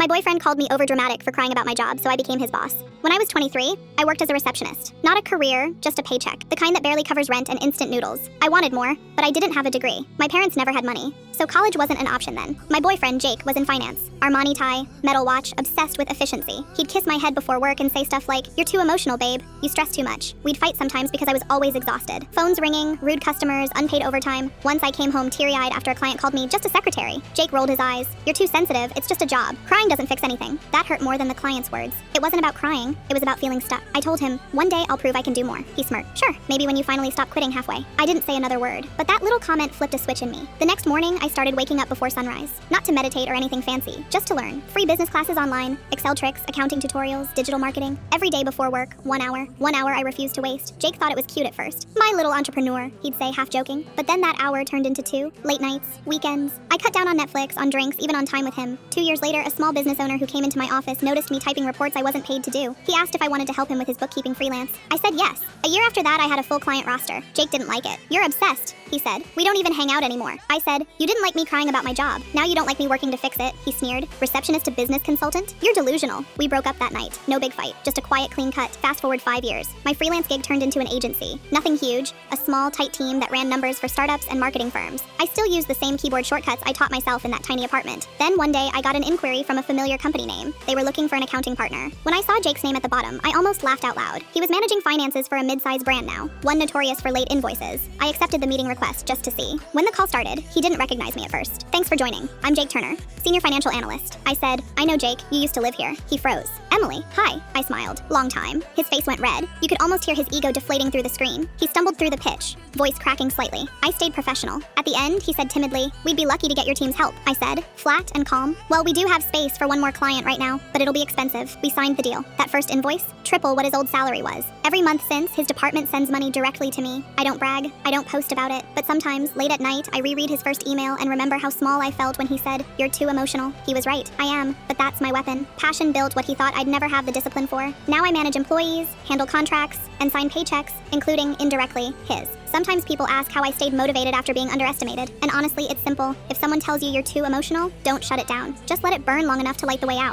My boyfriend called me overdramatic for crying about my job, so I became his boss. When I was 23, I worked as a receptionist. Not a career, just a paycheck. The kind that barely covers rent and instant noodles. I wanted more, but I didn't have a degree. My parents never had money, so college wasn't an option then. My boyfriend, Jake, was in finance. Armani tie, metal watch, obsessed with efficiency. He'd kiss my head before work and say stuff like, "You're too emotional, babe. You stress too much." We'd fight sometimes because I was always exhausted. Phones ringing, rude customers, unpaid overtime. Once I came home teary-eyed after a client called me just a secretary. Jake rolled his eyes. "You're too sensitive. It's just a job. Crying doesn't fix anything." That hurt more than the client's words. It wasn't about crying. It was about feeling stuck. I told him, "One day I'll prove I can do more." He smirked. "Sure, maybe when you finally stop quitting halfway." I didn't say another word, but that little comment flipped a switch in me. The next morning, I started waking up before sunrise. Not to meditate or anything fancy, just to learn. Free business classes online, Excel tricks, accounting tutorials, digital marketing. Every day before work, 1 hour. 1 hour I refused to waste. Jake thought it was cute at first. "My little entrepreneur," he'd say, half joking. But then that hour turned into 2. Late nights, weekends. I cut down on Netflix, on drinks, even on time with him. 2 years later, a small business owner who came into my office noticed me typing reports I wasn't paid to do. He asked if I wanted to help him with his bookkeeping freelance. I said yes. A year after that, I had a full client roster. Jake didn't like it. "You're obsessed," he said. "We don't even hang out anymore." I said, "You didn't like me crying about my job. Now you don't like me working to fix it," he sneered. "Receptionist to business consultant? You're delusional." We broke up that night. No big fight, just a quiet, clean cut. Fast forward 5 years. My freelance gig turned into an agency. Nothing huge, a small, tight team that ran numbers for startups and marketing firms. I still use the same keyboard shortcuts I taught myself in that tiny apartment. Then one day, I got an inquiry from a familiar company name. They were looking for an accounting partner. When I saw Jake's name at the bottom, I almost laughed out loud. He was managing finances for a mid-size brand now, one notorious for late invoices. I accepted the meeting request just to see. When the call started, he didn't recognize me at first. "Thanks for joining. I'm Jake Turner, senior financial analyst." I said, "I know Jake, you used to live here." He froze. "Emily, hi." I smiled. "Long time." His face went red. You could almost hear his ego deflating through the screen. He stumbled through the pitch, voice cracking slightly. I stayed professional. At the end, he said timidly, "We'd be lucky to get your team's help." I said, flat and calm, "Well, we do have space for one more client right now, but it'll be expensive." We signed the deal. That first invoice, triple what his old salary was. Every month since, his department sends money directly to me. I don't brag, I don't post about it, but sometimes, late at night, I reread his first email and remember how small I felt when he said, "You're too emotional." He was right. I am, but that's my weapon. Passion built what he thought I'd never have the discipline for. Now I manage employees, handle contracts, and sign paychecks, including, indirectly, his. Sometimes people ask how I stayed motivated after being underestimated, and honestly, it's simple. If someone tells you you're too emotional, don't shut it down. Just let it burn long enough to light the way out.